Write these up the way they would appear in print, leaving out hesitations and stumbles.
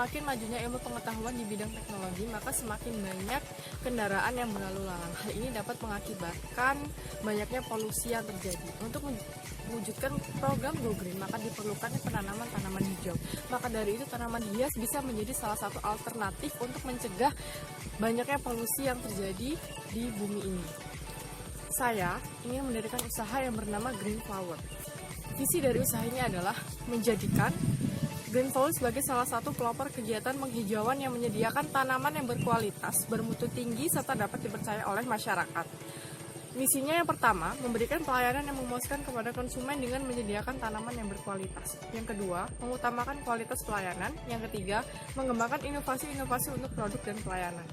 semakin majunya ilmu pengetahuan di bidang teknologi, maka semakin banyak kendaraan yang berlalu lalang. Hal ini dapat mengakibatkan banyaknya polusi yang terjadi. Untuk mewujudkan program Go Green, maka diperlukan penanaman tanaman hijau. Maka dari itu tanaman hias bisa menjadi salah satu alternatif untuk mencegah banyaknya polusi yang terjadi di bumi ini. Saya ingin mendirikan usaha yang bernama Green Flower. Visi dari usaha ini adalah menjadikan Green Flower sebagai salah satu pelopor kegiatan penghijauan yang menyediakan tanaman yang berkualitas, bermutu tinggi, serta dapat dipercaya oleh masyarakat. Misinya yang pertama, memberikan pelayanan yang memuaskan kepada konsumen dengan menyediakan tanaman yang berkualitas. Yang kedua, mengutamakan kualitas pelayanan. Yang ketiga, mengembangkan inovasi-inovasi untuk produk dan pelayanan.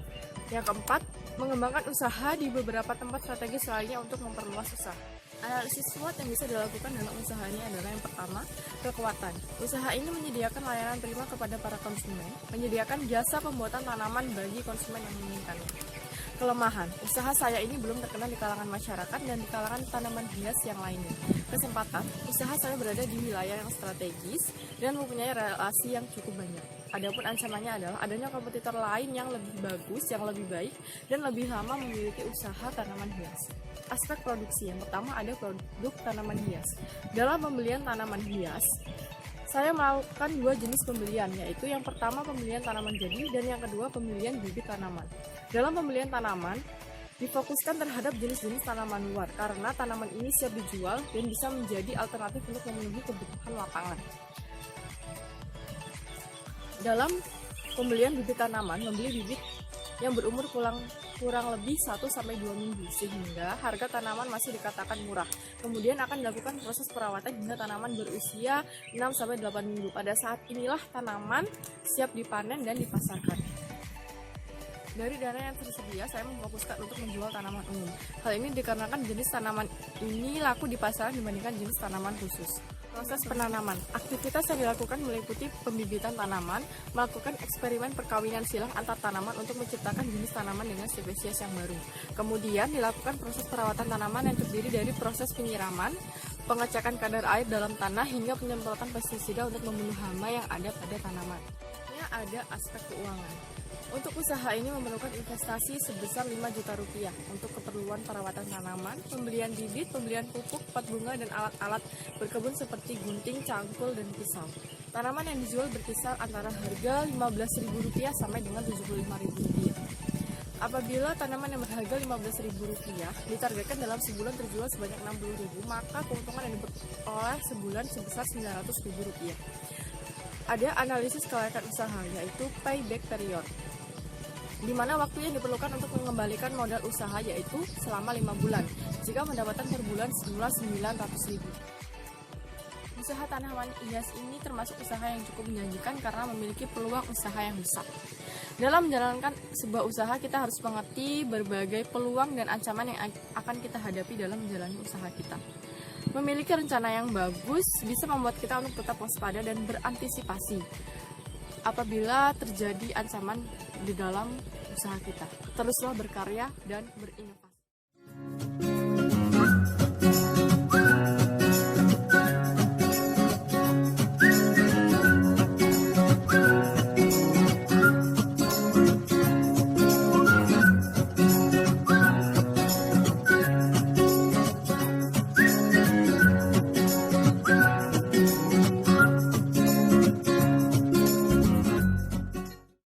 Yang keempat, mengembangkan usaha di beberapa tempat strategis lainnya untuk memperluas usaha. Analisis SWOT yang bisa dilakukan dalam usaha ini adalah yang pertama, kekuatan. Usaha ini menyediakan layanan prima kepada para konsumen, menyediakan jasa pembuatan tanaman bagi konsumen yang menginginkannya. Kelemahan, usaha saya ini belum terkenal di kalangan masyarakat dan di kalangan tanaman hias yang lainnya. Kesempatan, usaha saya berada di wilayah yang strategis dan mempunyai relasi yang cukup banyak. Adapun ancamannya adalah adanya kompetitor lain yang lebih bagus, yang lebih baik, dan lebih lama memiliki usaha tanaman hias. Aspek produksi, yang pertama ada produk tanaman hias. Dalam pembelian tanaman hias, saya melakukan dua jenis pembelian, yaitu yang pertama pembelian tanaman jadi dan yang kedua pembelian bibit tanaman. Dalam pembelian tanaman, difokuskan terhadap jenis-jenis tanaman luar karena tanaman ini siap dijual dan bisa menjadi alternatif untuk memenuhi kebutuhan lapangan. Dalam pembelian bibit tanaman, membeli bibit yang berumur kurang lebih 1-2 minggu sehingga harga tanaman masih dikatakan murah. Kemudian akan dilakukan proses perawatan hingga tanaman berusia 6-8 minggu. Pada saat inilah tanaman siap dipanen dan dipasarkan. Dari dana yang tersedia, saya memfokuskan untuk menjual tanaman umum. Hal ini dikarenakan jenis tanaman ini laku di pasaran dibandingkan jenis tanaman khusus. Proses penanaman. Aktivitas yang dilakukan meliputi pembibitan tanaman, melakukan eksperimen perkawinan silang antar tanaman untuk menciptakan jenis tanaman dengan spesies yang baru. Kemudian dilakukan proses perawatan tanaman yang terdiri dari proses penyiraman, pengecekan kadar air dalam tanah, hingga penyemprotan pestisida untuk membunuh hama yang ada pada tanaman. Ada aspek keuangan. Untuk usaha ini memerlukan investasi sebesar 5 juta rupiah untuk keperluan perawatan tanaman, pembelian bibit, pembelian pupuk, pot bunga, dan alat-alat berkebun seperti gunting, cangkul, dan pisau. Tanaman yang dijual berkisar antara harga Rp15.000 sampai dengan Rp75.000. Apabila tanaman yang berharga Rp15.000 ditargetkan dalam sebulan terjual sebanyak Rp60.000, maka keuntungan yang diperoleh sebulan sebesar Rp900.000. Ada analisis kelayakan usaha, yaitu payback period, di mana waktu yang diperlukan untuk mengembalikan modal usaha yaitu selama 5 bulan, jika mendapatkan per bulan semula Rp900.000. Usaha tanaman hias ini termasuk usaha yang cukup menjanjikan karena memiliki peluang usaha yang besar. Dalam menjalankan sebuah usaha, kita harus mengerti berbagai peluang dan ancaman yang akan kita hadapi dalam menjalani usaha kita. Memiliki rencana yang bagus bisa membuat kita untuk tetap waspada dan berantisipasi apabila terjadi ancaman di dalam usaha kita. Teruslah berkarya dan berinovasi.